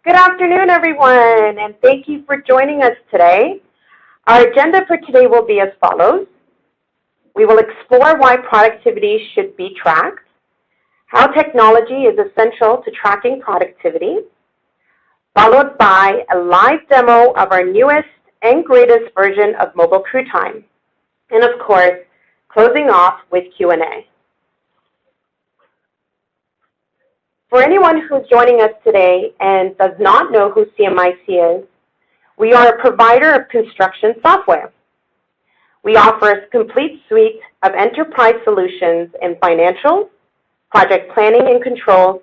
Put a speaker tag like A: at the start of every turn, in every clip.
A: Good afternoon, everyone, and thank you for joining us today. Our agenda for today will be as follows. We will explore why productivity should be tracked, how technology is essential to tracking productivity, followed by a live demo of our newest and greatest version of Mobile Crew Time, and of course, closing off with Q&A. For anyone who's joining us today and does not know who CMiC is, we are a provider of construction software. We offer a complete suite of enterprise solutions in financials, project planning and controls,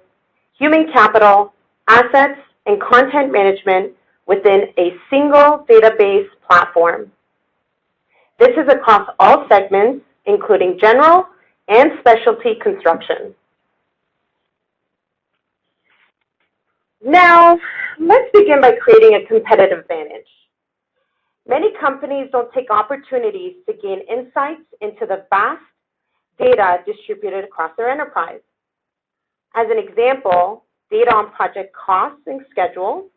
A: human capital, assets, and content management within a single database platform. This is across all segments, including general and specialty construction. Now, let's begin by creating a competitive advantage. Many companies don't take opportunities to gain insights into the vast data distributed across their enterprise. As an example, data on project costs and schedules,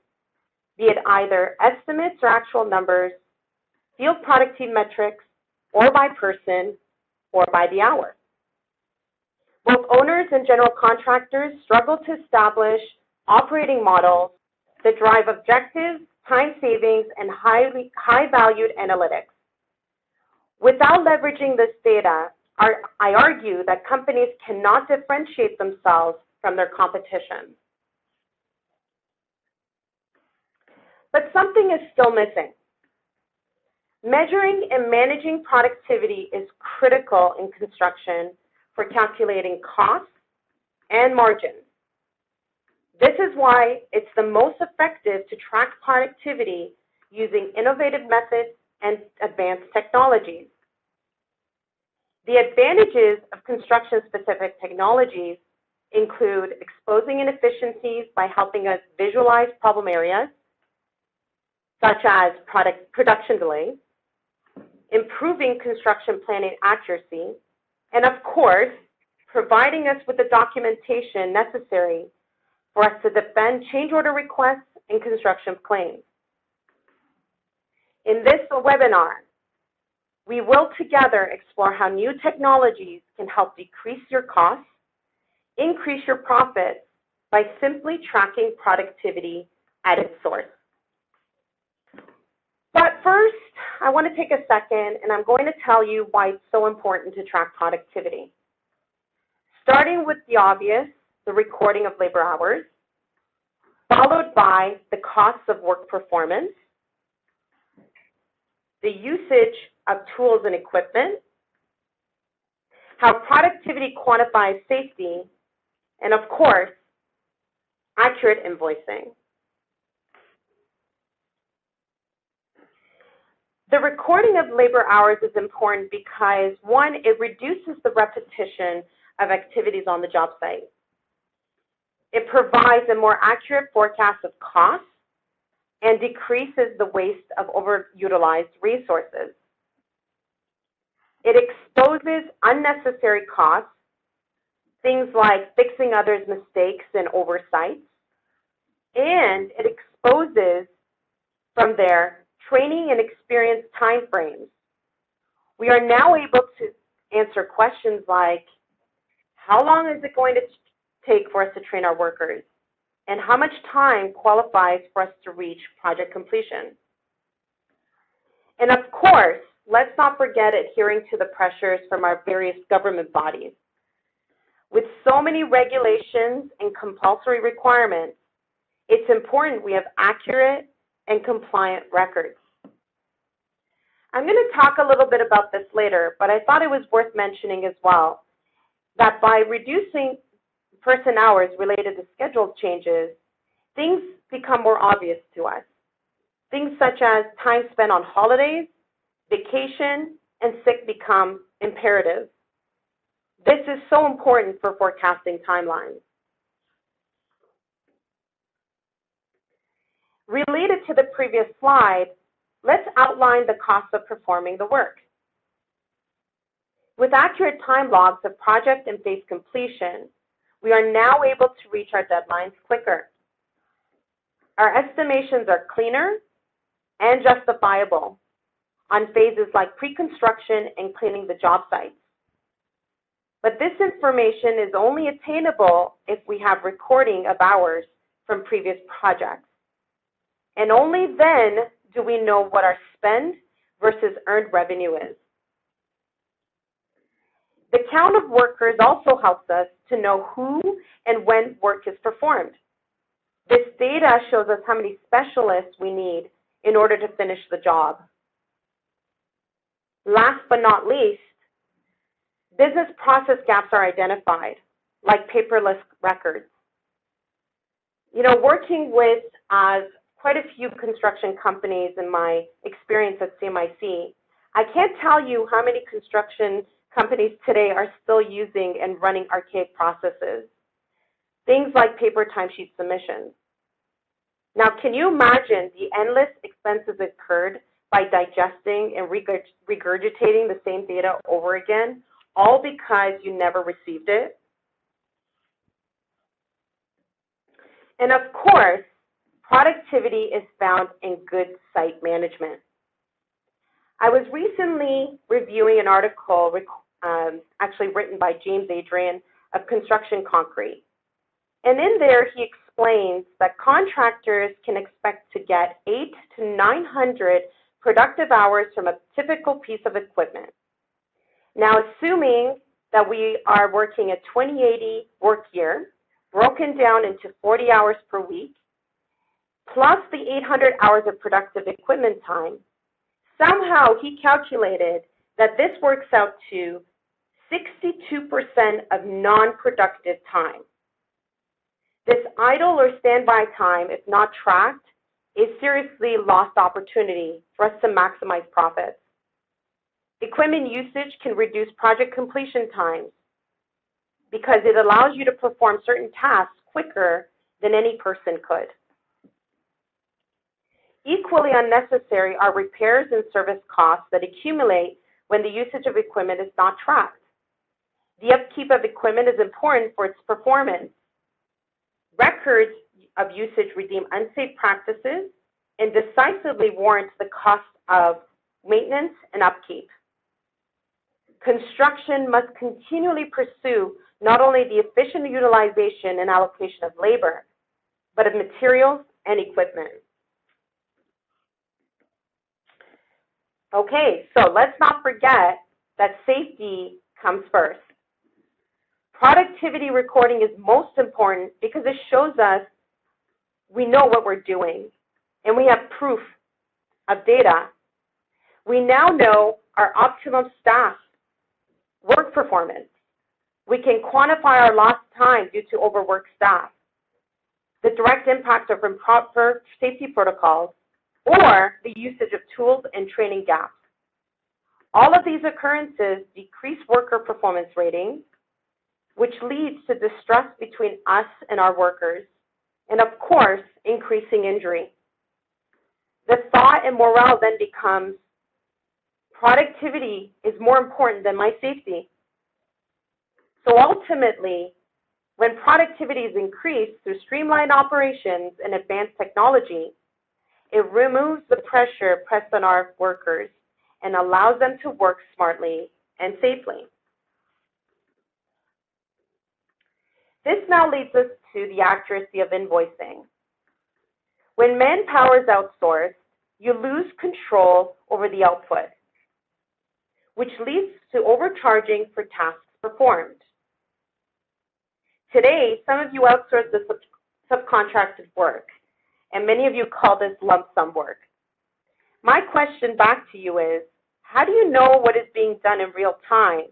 A: be it either estimates or actual numbers, field productivity metrics, or by person, or by the hour. Both owners and general contractors struggle to establish operating models that drive objectives, time savings, and high-valued analytics. Without leveraging this data, I argue that companies cannot differentiate themselves from their competition. But something is still missing. Measuring and managing productivity is critical in construction for calculating costs and margins. This is why it's the most effective to track productivity using innovative methods and advanced technologies. The advantages of construction-specific technologies include exposing inefficiencies by helping us visualize problem areas, such as production delays, improving construction planning accuracy, and of course, providing us with the documentation necessary for us to defend change order requests and construction claims. In this webinar, we will together explore how new technologies can help decrease your costs, increase your profits by simply tracking productivity at its source. But first, I want to take a second and I'm going to tell you why it's so important to track productivity. Starting with the obvious, the recording of labor hours, followed by the costs of work performance, the usage of tools and equipment, how productivity quantifies safety, and of course, accurate invoicing. The recording of labor hours is important because, one, it reduces the repetition of activities on the job site. It provides a more accurate forecast of costs and decreases the waste of overutilized resources. It exposes unnecessary costs, things like fixing others' mistakes and oversights, and it exposes, from there, training and experience timeframes. We are now able to answer questions like, how long is it going to take for us to train our workers? And how much time qualifies for us to reach project completion? And of course, let's not forget adhering to the pressures from our various government bodies. With so many regulations and compulsory requirements, it's important we have accurate and compliant records. I'm going to talk a little bit about this later, but I thought it was worth mentioning as well that by reducing person hours related to schedule changes, things become more obvious to us. Things such as time spent on holidays, vacation, and sick become imperative. This is so important for forecasting timelines. Related to the previous slide, let's outline the cost of performing the work. With accurate time logs of project and phase completion, we are now able to reach our deadlines quicker. Our estimations are cleaner and justifiable on phases like pre-construction and cleaning the job sites. But this information is only attainable if we have recording of hours from previous projects. And only then do we know what our spend versus earned revenue is. The count of workers also helps us to know who and when work is performed. This data shows us how many specialists we need in order to finish the job. Last but not least, business process gaps are identified, like paperless records. You know, working with quite a few construction companies in my experience at CMiC, I can't tell you how many construction companies today are still using and running archaic processes. Things like paper timesheet submissions. Now, can you imagine the endless expenses incurred by digesting and regurgitating the same data over again, all because you never received it? And of course, productivity is found in good site management. I was recently reviewing an article actually written by James Adrian of Construction Concrete. And in there, he explains that contractors can expect to get 800 to 900 productive hours from a typical piece of equipment. Now, assuming that we are working a 20/80 work year, broken down into 40 hours per week, plus the 800 hours of productive equipment time, somehow he calculated that this works out to 62% of non-productive time. This idle or standby time, if not tracked, is seriously lost opportunity for us to maximize profits. Equipment usage can reduce project completion times because it allows you to perform certain tasks quicker than any person could. Equally unnecessary are repairs and service costs that accumulate when the usage of equipment is not tracked. The upkeep of equipment is important for its performance. Records of usage redeem unsafe practices and decisively warrant the cost of maintenance and upkeep. Construction must continually pursue not only the efficient utilization and allocation of labor, but of materials and equipment. Okay, so let's not forget that safety comes first. Productivity recording is most important because it shows us we know what we're doing and we have proof of data. We now know our optimum staff work performance. We can quantify our lost time due to overworked staff, the direct impact of improper safety protocols, or the usage of tools and training gaps. All of these occurrences decrease worker performance ratings, which leads to distrust between us and our workers, and of course, increasing injury. The thought and morale then becomes, productivity is more important than my safety. So ultimately, when productivity is increased through streamlined operations and advanced technology, it removes the pressure pressed on our workers and allows them to work smartly and safely. This now leads us to the accuracy of invoicing. When manpower is outsourced, you lose control over the output, which leads to overcharging for tasks performed. Today, some of you outsource the subcontracted work, and many of you call this lump sum work. My question back to you is, how do you know what is being done in real time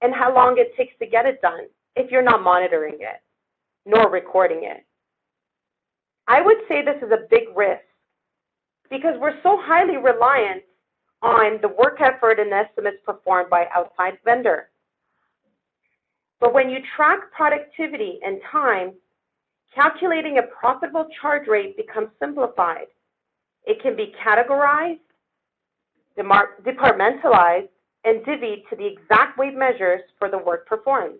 A: and how long it takes to get it done if you're not monitoring it nor recording it? I would say this is a big risk because we're so highly reliant on the work effort and estimates performed by outside vendor. But when you track productivity and time, calculating a profitable charge rate becomes simplified. It can be categorized, departmentalized, and divvied to the exact weight measures for the work performed.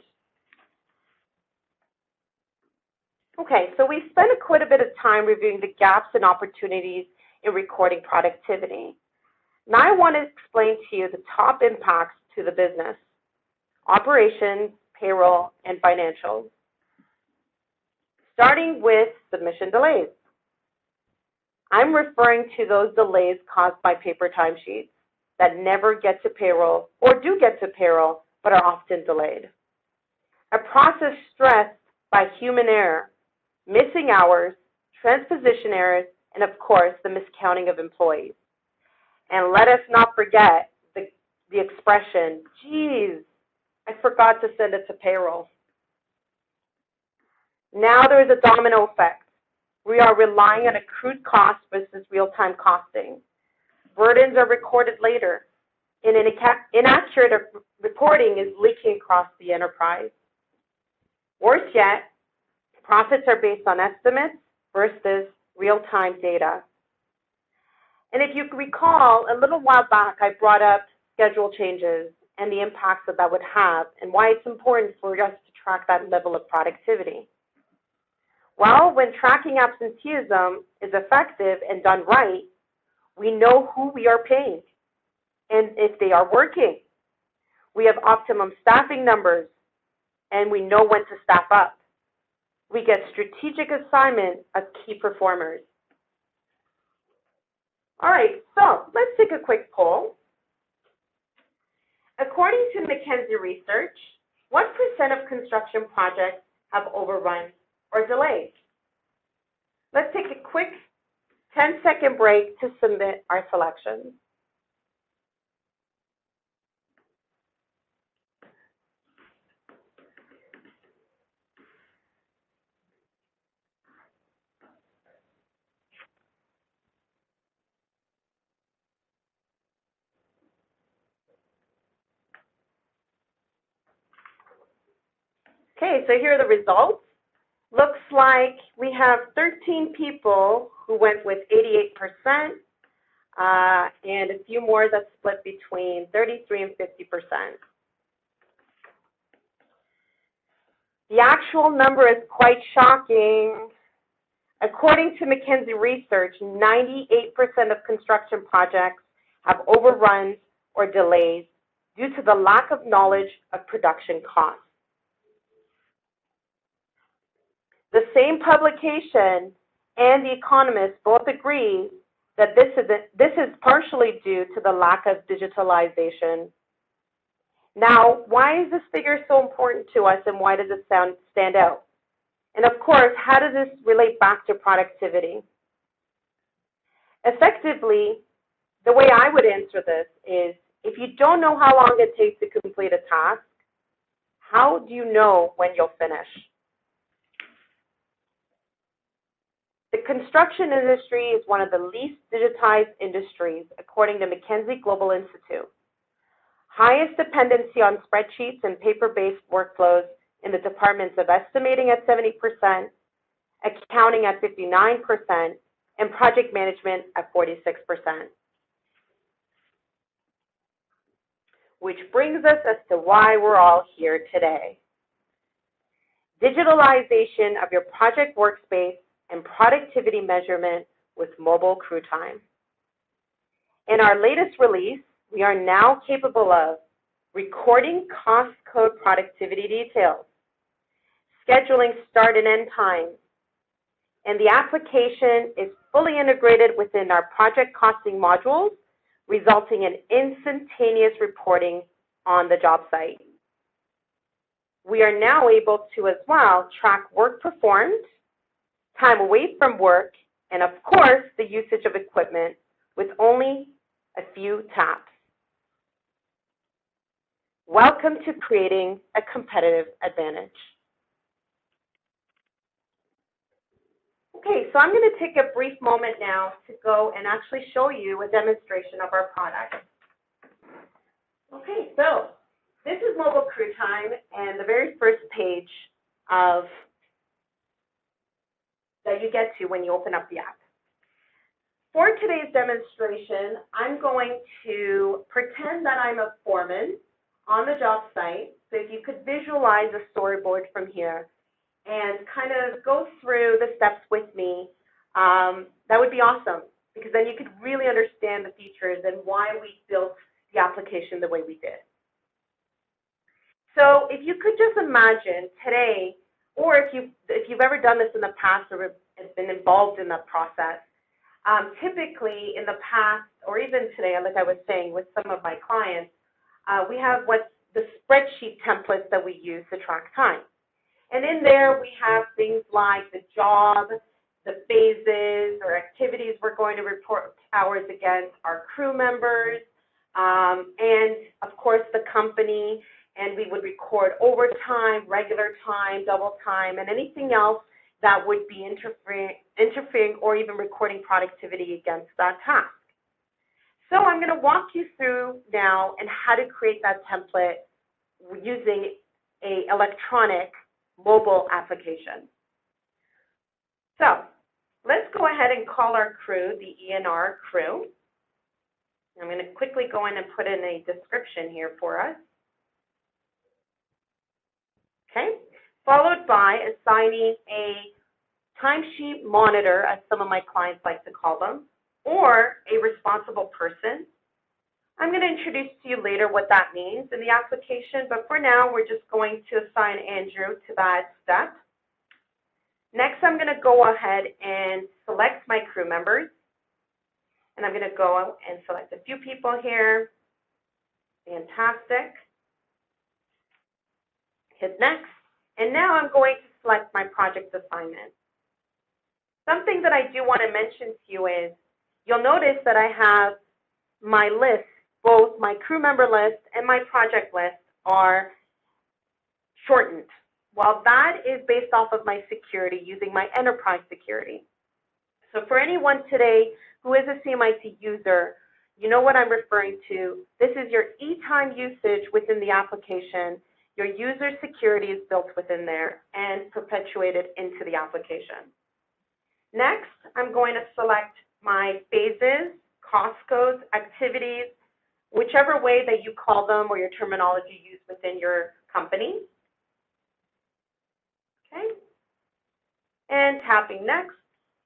A: Okay, so we spent quite a bit of time reviewing the gaps and opportunities in recording productivity. Now I want to explain to you the top impacts to the business: operations, payroll, and financials. Starting with submission delays. I'm referring to those delays caused by paper timesheets that never get to payroll or do get to payroll but are often delayed. A process stressed by human error, missing hours, transposition errors, and of course the miscounting of employees. And let us not forget the expression, geez, I forgot to send it to payroll. Now there is a domino effect. We are relying on accrued costs versus real-time costing. Burdens are recorded later, and inaccurate reporting is leaking across the enterprise. Worse yet, profits are based on estimates versus real-time data. And if you recall, a little while back, I brought up schedule changes and the impacts that would have and why it's important for us to track that level of productivity. Well, when tracking absenteeism is effective and done right, we know who we are paying and if they are working. We have optimum staffing numbers, and we know when to staff up. We get strategic assignment of key performers. All right, so let's take a quick poll. According to McKenzie Research, what % of construction projects have overruns or delays? Let's take a quick 10-second break to submit our selections. Okay, so here are the results. Looks like we have 13 people who went with 88%, and a few more that split between 33 and 50%. The actual number is quite shocking. According to McKenzie Research, 98% of construction projects have overruns or delays due to the lack of knowledge of production costs. The same publication and The Economist both agree that this is partially due to the lack of digitalization. Now, why is this figure so important to us, and why does it stand out? And of course, how does this relate back to productivity? Effectively, the way I would answer this is, if you don't know how long it takes to complete a task, how do you know when you'll finish? The construction industry is one of the least digitized industries, according to McKinsey Global Institute. Highest dependency on spreadsheets and paper-based workflows in the departments of estimating at 70%, accounting at 59%, and project management at 46%. Which brings us as to why we're all here today. Digitalization of your project workspace and productivity measurement with mobile crew time. In our latest release, we are now capable of recording cost code productivity details, scheduling start and end times, and the application is fully integrated within our project costing modules, resulting in instantaneous reporting on the job site. We are now able to as well track work performed, time away from work, and of course the usage of equipment with only a few taps. Welcome to creating a competitive advantage. Okay, so I'm going to take a brief moment now to go and actually show you a demonstration of our product. Okay, so this is mobile crew time, and the very first page of that you get to when you open up the app. For today's demonstration, I'm going to pretend that I'm a foreman on the job site. So if you could visualize a storyboard from here, and kind of go through the steps with me, that would be awesome, because then you could really understand the features and why we built the application the way we did. So if you could just imagine today, or if you've ever done this in the past or been involved in the process, typically in the past, or even today, like I was saying with some of my clients, we have what's the spreadsheet templates that we use to track time. And in there we have things like the job, the phases or activities we're going to report hours against, our crew members, and of course the company, and we would record overtime, regular time, double time, and anything else that would be interfering or even recording productivity against that task. So I'm going to walk you through now and how to create that template using an electronic mobile application. So let's go ahead and call our crew the ENR crew. I'm going to quickly go in and put in a description here for us. Okay, followed by assigning a timesheet monitor, as some of my clients like to call them, or a responsible person. I'm going to introduce to you later what that means in the application, but for now, we're just going to assign Andrew to that step. Next, I'm going to go ahead and select my crew members, and I'm going to go and select a few people here. Fantastic. Hit next, and now I'm going to select my project assignment. Something that I do want to mention to you is, you'll notice that I have my list, both my crew member list and my project list are shortened. Well, that is based off of my security using my enterprise security. So for anyone today who is a CMiC user, you know what I'm referring to. This is your e-time usage within the application. Your user security is built within there and perpetuated into the application. Next, I'm going to select my phases, cost codes, activities, whichever way that you call them or your terminology used within your company. Okay. And tapping next,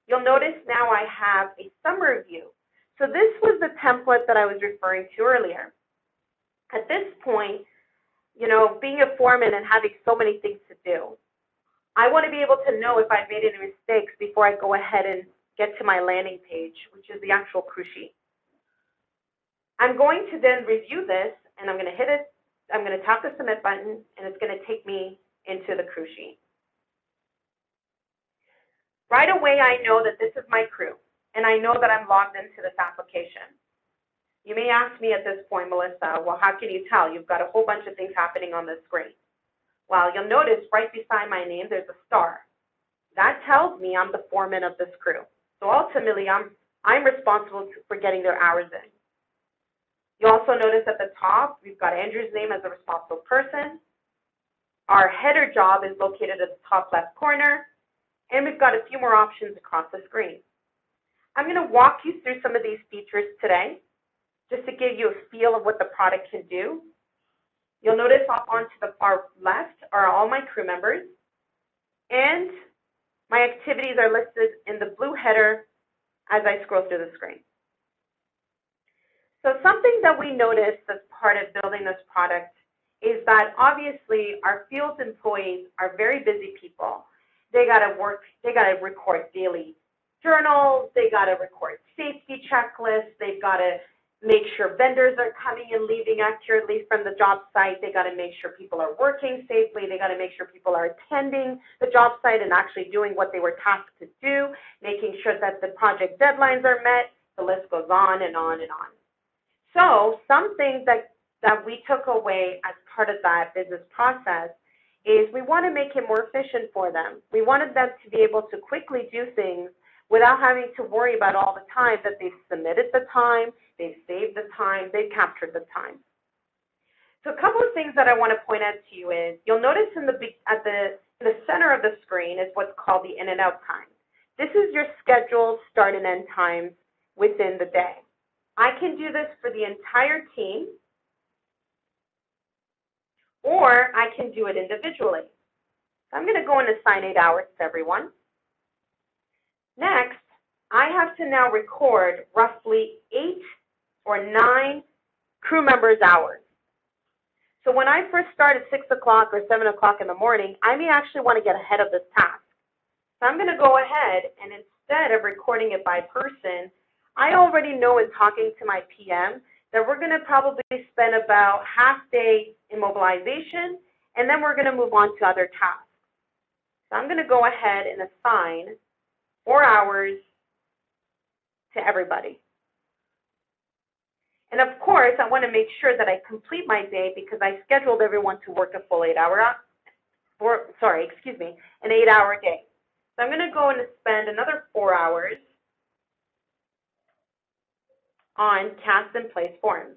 A: you'll notice now I have a summary view. So this was the template that I was referring to earlier. At this point, you know, being a foreman and having so many things to do, I want to be able to know if I've made any mistakes before I go ahead and get to my landing page, which is the actual crew sheet. I'm going to then review this, and I'm going to hit it. I'm going to tap the submit button, and it's going to take me into the crew sheet. Right away, I know that this is my crew, and I know that I'm logged into this application. You may ask me at this point, Melissa, well, how can you tell? You've got a whole bunch of things happening on the screen. Well, you'll notice right beside my name, there's a star. That tells me I'm the foreman of this crew. So ultimately, I'm responsible for getting their hours in. You also notice at the top, we've got Andrew's name as a responsible person. Our header job is located at the top left corner, and we've got a few more options across the screen. I'm going to walk you through some of these features today, just to give you a feel of what the product can do. You'll notice off onto the far left are all my crew members, and my activities are listed in the blue header as I scroll through the screen. So something that we noticed as part of building this product is that obviously our field employees are very busy people. They got to work, they got to record daily journals, they got to record safety checklists, they've got to make sure vendors are coming and leaving accurately from the job site. They got to make sure people are working safely. They got to make sure people are attending the job site and actually doing what they were tasked to do, making sure that the project deadlines are met. The list goes on and on and on. So something that we took away as part of that business process is we want to make it more efficient for them. We wanted them to be able to quickly do things without having to worry about all the time that they've submitted the time, they've saved the time, they've captured the time. So a couple of things that I want to point out to you is, you'll notice in the center of the screen is what's called the in and out time. This is your scheduled start and end times within the day. I can do this for the entire team, or I can do it individually. So I'm going to go and assign 8 hours to everyone. Next, I have to now record roughly 8 or 9 crew members' hours. So when I first start at 6 o'clock or 7 o'clock in the morning, I may actually want to get ahead of this task. So I'm going to go ahead and instead of recording it by person, I already know in talking to my PM that we're going to probably spend about half day in mobilization, and then we're going to move on to other tasks. So I'm going to go ahead and assign 4 hours to everybody. And of course, I want to make sure that I complete my day because I scheduled everyone to work a full 8-hour, an 8-hour day. So I'm going to go and spend another 4 hours on cast and place forms.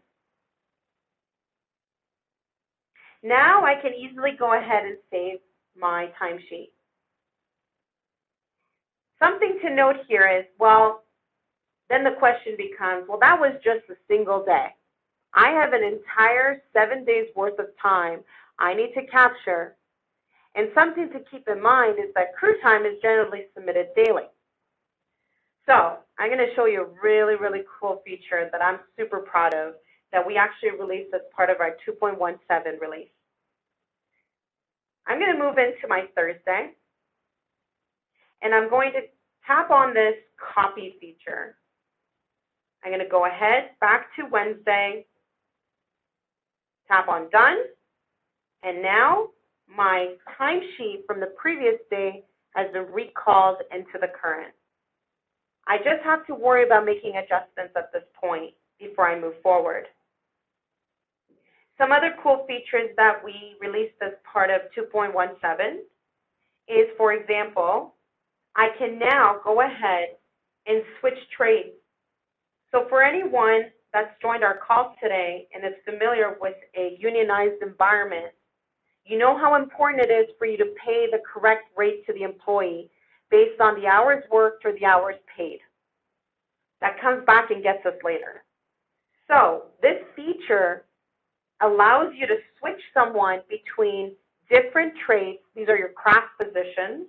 A: Now I can easily go ahead and save my timesheet. Something to note here is, well, then the question becomes, well, that was just a single day. I have an entire 7 days worth of time I need to capture. And something to keep in mind is that crew time is generally submitted daily. So I'm going to show you a really, really cool feature that I'm super proud of that we actually released as part of our 2.17 release. I'm going to move into my Thursday, and I'm going to tap on this copy feature. I'm going to go ahead back to Wednesday, tap on done, and now my timesheet from the previous day has been recalled into the current. I just have to worry about making adjustments at this point before I move forward. Some other cool features that we released as part of 2.17 is, for example, I can now go ahead and switch trades. So for anyone that's joined our call today and is familiar with a unionized environment, you know how important it is for you to pay the correct rate to the employee based on the hours worked or the hours paid. That comes back and gets us later. So this feature allows you to switch someone between different trades, these are your craft positions,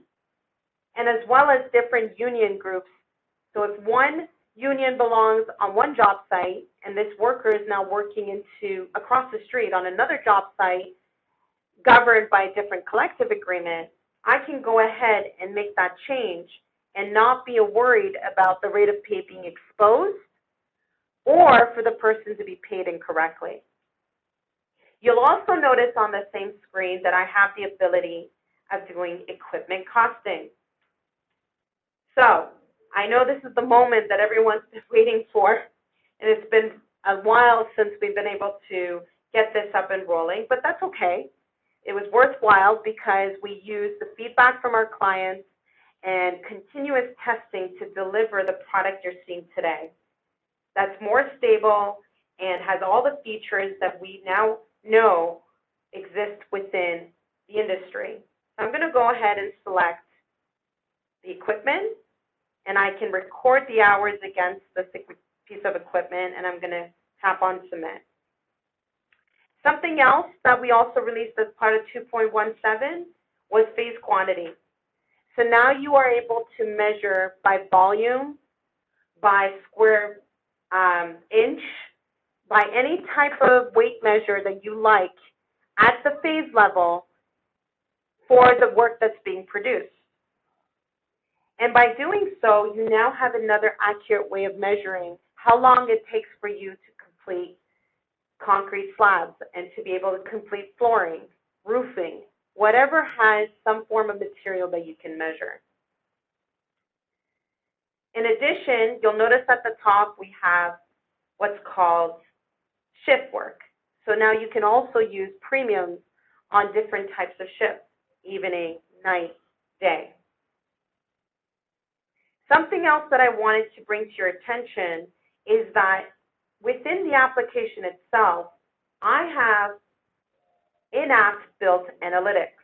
A: and as well as different union groups. So if one union belongs on one job site and this worker is now working across the street on another job site governed by a different collective agreement, I can go ahead and make that change and not be worried about the rate of pay being exposed or for the person to be paid incorrectly. You'll also notice on the same screen that I have the ability of doing equipment costing. So I know this is the moment that everyone's been waiting for, and it's been a while since we've been able to get this up and rolling, but that's okay. It was worthwhile because we used the feedback from our clients and continuous testing to deliver the product you're seeing today. That's more stable and has all the features that we now know exist within the industry. So I'm going to go ahead and select the equipment, and I can record the hours against this piece of equipment, and I'm going to tap on submit. Something else that we also released as part of 2.17 was phase quantity. So now you are able to measure by volume, by square inch, by any type of weight measure that you like at the phase level for the work that's being produced. And by doing so, you now have another accurate way of measuring how long it takes for you to complete concrete slabs and to be able to complete flooring, roofing, whatever has some form of material that you can measure. In addition, you'll notice at the top we have what's called shift work. So now you can also use premiums on different types of shifts, evening, night, day. Something else that I wanted to bring to your attention is that within the application itself, I have in-app built analytics.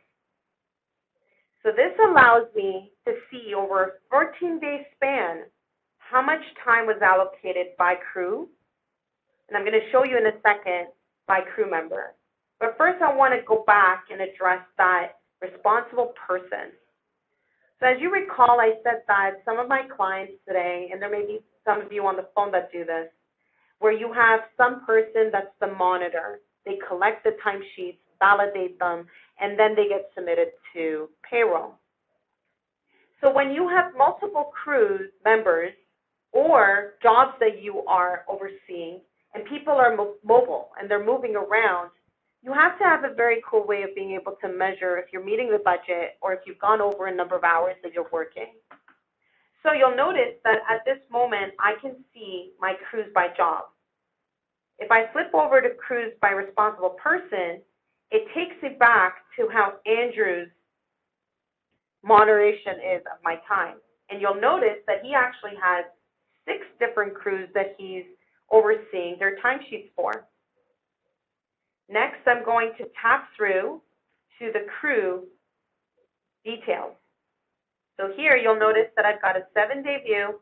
A: So this allows me to see over a 14-day span how much time was allocated by crew, and I'm going to show you in a second by crew member. But first I want to go back and address that responsible person. So as you recall, I said that some of my clients today, and there may be some of you on the phone that do this, where you have some person that's the monitor. They collect the timesheets, validate them, and then they get submitted to payroll. So when you have multiple crew members or jobs that you are overseeing, and people are mobile and they're moving around, you have to have a very cool way of being able to measure if you're meeting the budget or if you've gone over a number of hours that you're working. So you'll notice that at this moment, I can see my crews by job. If I flip over to crews by responsible person, it takes me back to how Andrew's moderation is of my time. And you'll notice that he actually has 6 different crews that he's overseeing their timesheets for. Next, I'm going to tap through to the crew details. So here you'll notice that I've got a 7-day view,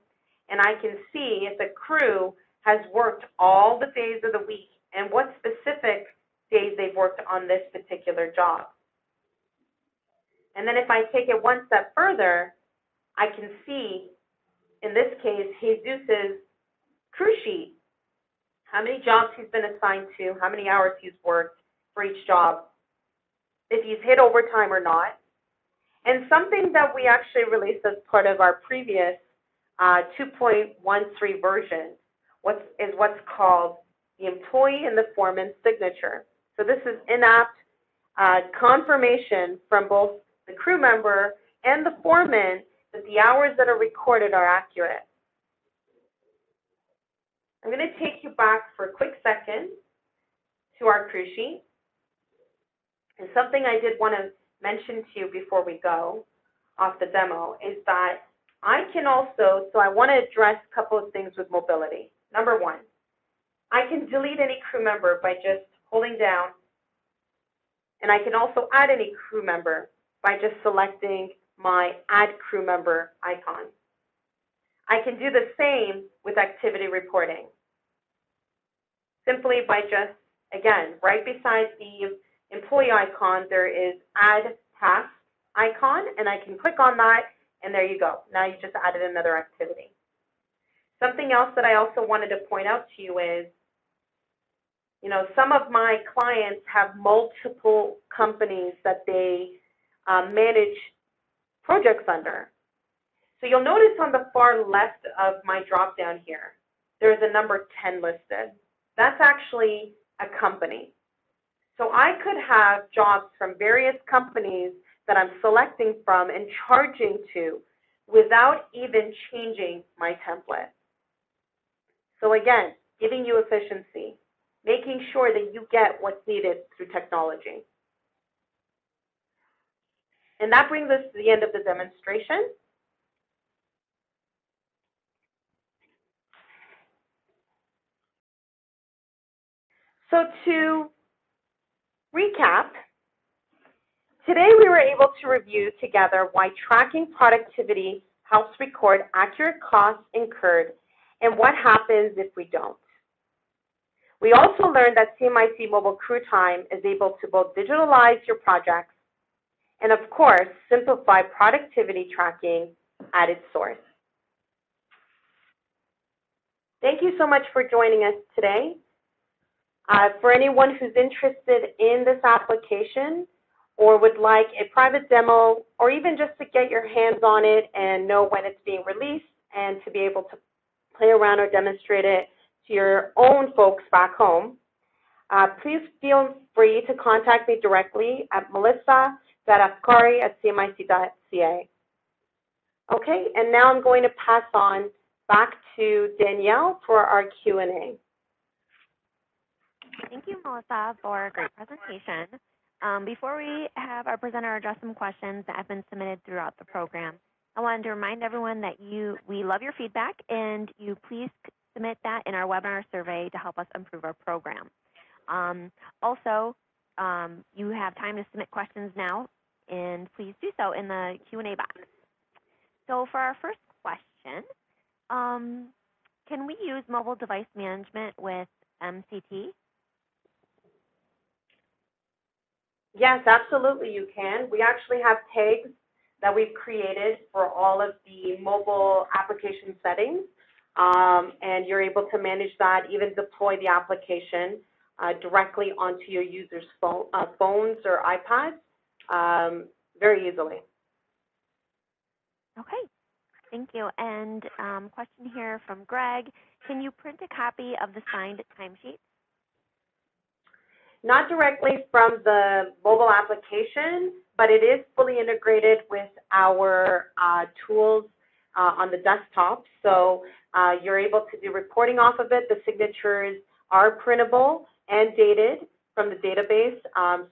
A: and I can see if the crew has worked all the days of the week and what specific days they've worked on this particular job. And then if I take it one step further, I can see, in this case, Jesus's crew sheet, how many jobs he's been assigned to, how many hours he's worked for each job, if he's hit overtime or not. And something that we actually released as part of our previous 2.13 version is what's called the employee and the foreman signature. So this is in-app confirmation from both the crew member and the foreman that the hours that are recorded are accurate. I'm going to take you back for a quick second to our crew sheet. And something I did want to mention to you before we go off the demo is that I can also, so I want to address a couple of things with mobility. Number one, I can delete any crew member by just holding down, and I can also add any crew member by just selecting my Add Crew Member icon. I can do the same with activity reporting. Simply by just, again, right beside the employee icon, there is Add Task icon, and I can click on that, and there you go. Now you just added another activity. Something else that I also wanted to point out to you is, you know, some of my clients have multiple companies that they manage projects under. So you'll notice on the far left of my drop down here, there's a number 10 listed. That's actually a company. So I could have jobs from various companies that I'm selecting from and charging to without even changing my template. So again, giving you efficiency, making sure that you get what's needed through technology. And that brings us to the end of the demonstration. So to recap, today we were able to review together why tracking productivity helps record accurate costs incurred and what happens if we don't. We also learned that CMiC Mobile Crew Time is able to both digitalize your projects and, of course, simplify productivity tracking at its source. Thank you so much for joining us today. For anyone who's interested in this application or would like a private demo or even just to get your hands on it and know when it's being released and to be able to play around or demonstrate it to your own folks back home, please feel free to contact me directly at melissa.afkari@cmic.ca. Okay, and now I'm going to pass on back to Danielle for our Q&A.
B: Thank you, Melissa, for a great presentation. Before we have our presenter address some questions that have been submitted throughout the program, I wanted to remind everyone that we love your feedback, and you please submit that in our webinar survey to help us improve our program. Also, you have time to submit questions now, and please do so in the Q&A box. So for our first question, can we use mobile device management with MCT?
A: Yes, absolutely you can. We actually have tags that we've created for all of the mobile application settings, and you're able to manage that, even deploy the application directly onto your users' phones or iPads very easily.
B: Okay, thank you. And question here from Greg, can you print a copy of the signed timesheet?
A: Not directly from the mobile application, but it is fully integrated with our tools on the desktop. So you're able to do reporting off of it. The signatures are printable and dated from the database,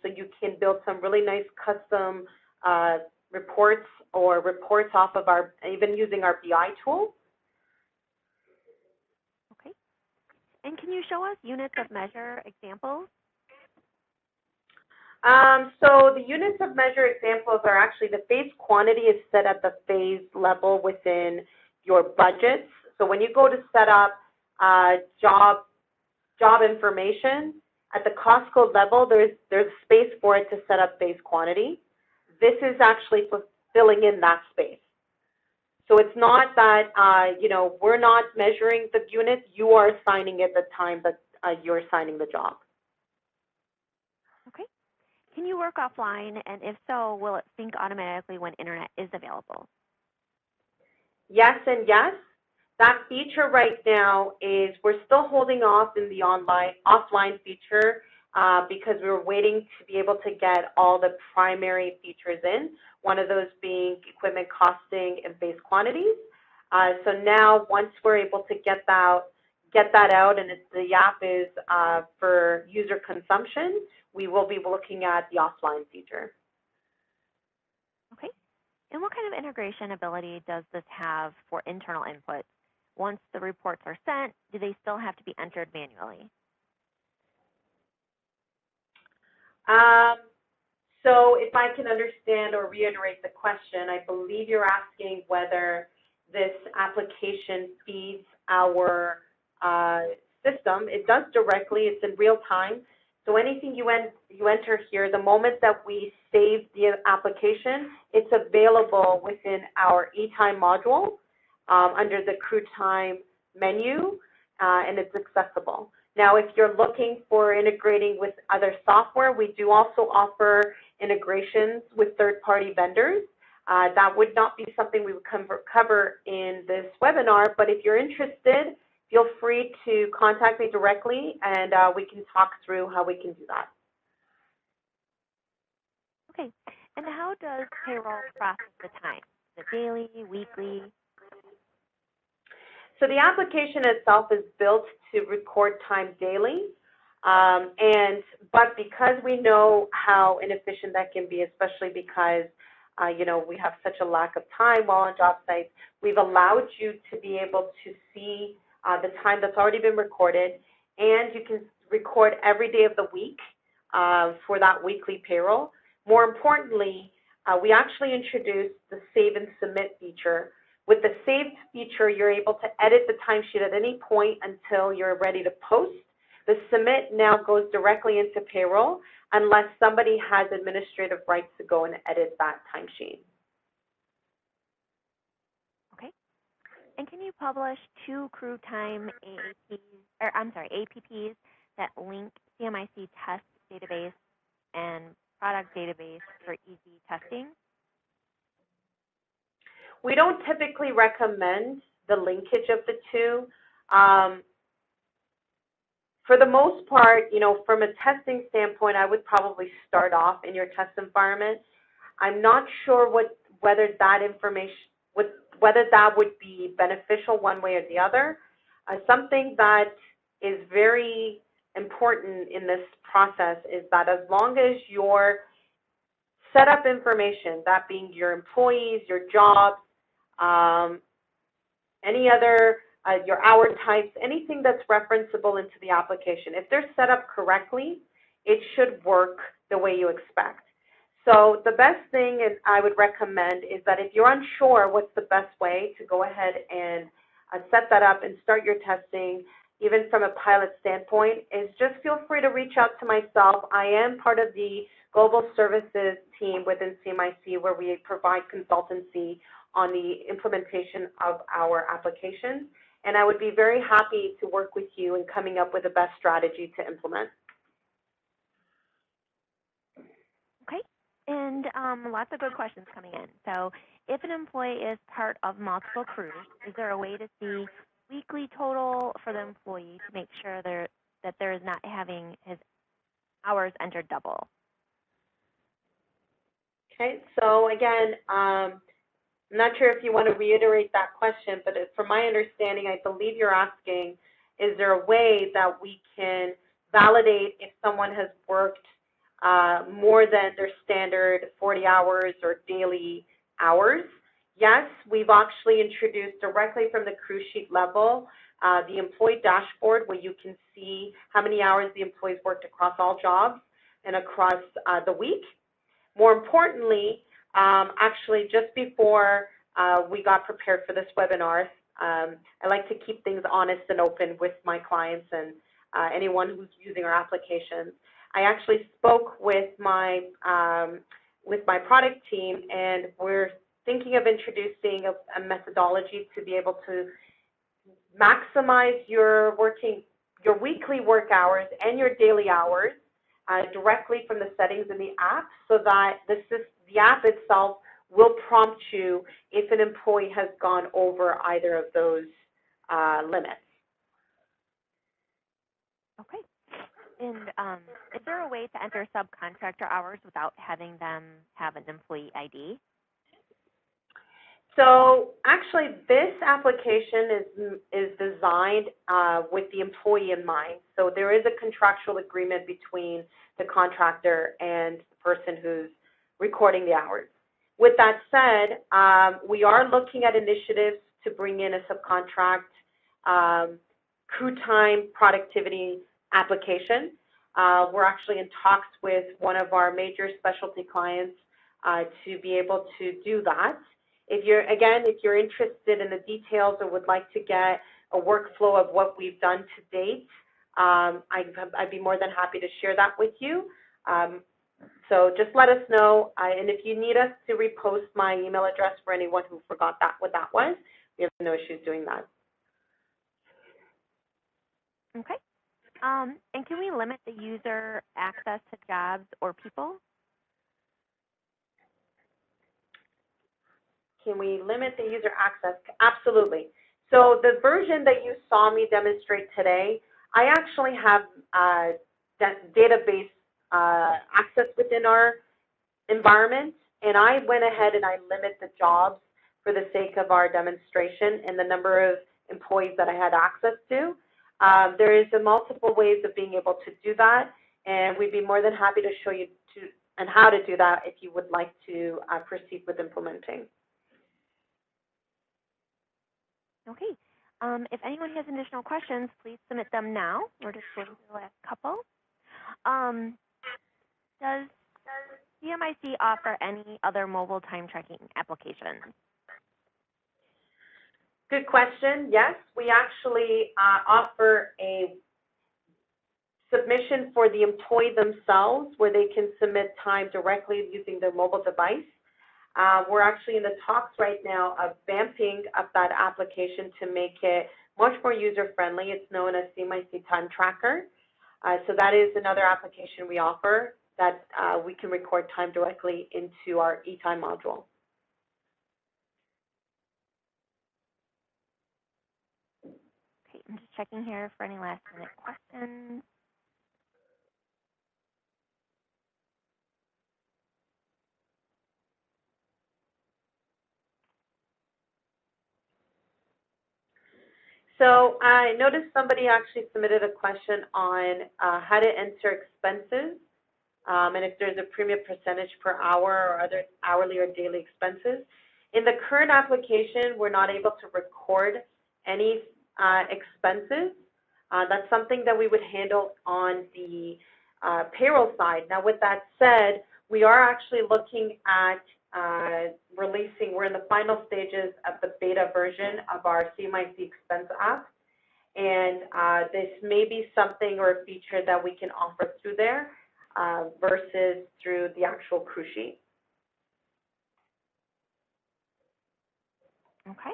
A: so you can build some really nice custom reports or reports off of our, even using our BI tool.
B: Okay. And can you show us units of measure examples?
A: So the units of measure examples are actually, the phase quantity is set at the phase level within your budgets. So when you go to set up job information, at the cost code level, there's space for it to set up phase quantity. This is actually filling in that space. So it's not that, we're not measuring the units, you are assigning it the time that you're assigning the job.
B: Okay. Can you work offline, and if so, will it sync automatically when internet is available?
A: Yes and yes. That feature right now is, we're still holding off in the offline feature because we were waiting to be able to get all the primary features in, one of those being equipment costing and phase quantities. So now once we're able to get that out and the app is for user consumption, we will be looking at the offline feature.
B: Okay. And what kind of integration ability does this have for internal inputs? Once the reports are sent, do they still have to be entered manually?
A: So if I can understand or reiterate the question, I believe you're asking whether this application feeds our system. It does directly. It's in real time. So anything you enter here, the moment that we save the application, it's available within our eTime module under the crew time menu, and it's accessible. Now, if you're looking for integrating with other software, we do also offer integrations with third-party vendors. That would not be something we would cover in this webinar, but if you're interested, feel free to contact me directly, and we can talk through how we can do that.
B: Okay. And how does payroll process the time? Is it daily, weekly?
A: So the application itself is built to record time daily, but because we know how inefficient that can be, especially because we have such a lack of time while on job sites, we've allowed you to be able to see the time that's already been recorded, and you can record every day of the week for that weekly payroll. More importantly, we actually introduced the Save and Submit feature. With the Save feature, you're able to edit the timesheet at any point until you're ready to post. The Submit now goes directly into payroll unless somebody has administrative rights to go and edit that timesheet.
B: Okay. And can you publish 2 crew time APPs that link CMiC test database and product database for easy testing?
A: We don't typically recommend the linkage of the two. For the most part, from a testing standpoint, I would probably start off in your test environment. I'm not sure whether that would be beneficial one way or the other. Something that is very important in this process is that as long as your setup information, that being your employees, your jobs, any other, your hour types, anything that's referenceable into the application, if they're set up correctly, it should work the way you expect. So the best thing I would recommend is that if you're unsure what's the best way to go ahead and set that up and start your testing, even from a pilot standpoint, is just feel free to reach out to myself. I am part of the global services team within CMiC where we provide consultancy on the implementation of our applications. And I would be very happy to work with you in coming up with the best strategy to implement.
B: Okay, and lots of good questions coming in. So if an employee is part of multiple crews, is there a way to see weekly total for the employee to make sure that there is not having his hours entered double?
A: Okay, so again, I'm not sure if you want to reiterate that question, but from my understanding, I believe you're asking, is there a way that we can validate if someone has worked more than their standard 40 hours or daily hours? Yes, we've actually introduced directly from the crew sheet level the employee dashboard where you can see how many hours the employees worked across all jobs and across the week. More importantly, actually just before we got prepared for this webinar, I like to keep things honest and open with my clients and anyone who's using our applications. I actually spoke with my product team, and we're thinking of introducing a methodology to be able to maximize your weekly work hours and your daily hours directly from the settings in the app, so that the app itself will prompt you if an employee has gone over either of those limits.
B: Okay. And is there a way to enter subcontractor hours without having them have an employee ID?
A: So actually, this application is designed with the employee in mind. So there is a contractual agreement between the contractor and the person who's recording the hours. With that said, we are looking at initiatives to bring in a subcontract crew time productivity application. We're actually in talks with one of our major specialty clients to be able to do that. If you're interested in the details or would like to get a workflow of what we've done to date, I'd be more than happy to share that with you. So just let us know, and if you need us to repost my email address for anyone who forgot what that was, we have no issues doing that.
B: Okay. And can we limit the user access to jobs or people?
A: Can we limit the user access? Absolutely. So the version that you saw me demonstrate today, I actually have database access within our environment, and I went ahead and I limit the jobs for the sake of our demonstration and the number of employees that I had access to. There is multiple ways of being able to do that, and we'd be more than happy to show you how to do that if you would like to proceed with implementing.
B: Okay. If anyone has additional questions, please submit them now. We're just waiting for the last couple. Does CMiC offer any other mobile time tracking applications?
A: Good question. Yes, we actually offer a submission for the employee themselves where they can submit time directly using their mobile device. We're actually in the talks right now of vamping up that application to make it much more user-friendly. It's known as CMiC Time Tracker. So that is another application we offer that we can record time directly into our eTime module.
B: Okay, I'm just checking here for any last-minute questions.
A: So I noticed somebody actually submitted a question on how to enter expenses and if there's a premium percentage per hour or other hourly or daily expenses. In the current application, we're not able to record any expenses. That's something that we would handle on the payroll side. Now, with that said, we are actually looking at we're in the final stages of the beta version of our CMiC expense app, and this may be something or a feature that we can offer through there. versus through the actual crew sheet.
B: Okay.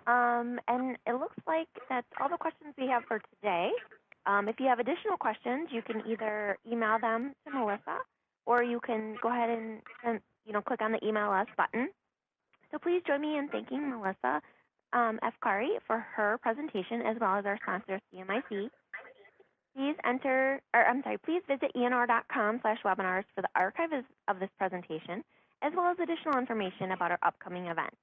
B: And it looks like that's all the questions we have for today. If you have additional questions, you can either email them to Melissa, or you can go ahead and click on the email us button. So please join me in thanking Melissa Afkari for her presentation, as well as our sponsor, CMiC. Please visit enr.com/webinars for the archive of this presentation, as well as additional information about our upcoming events.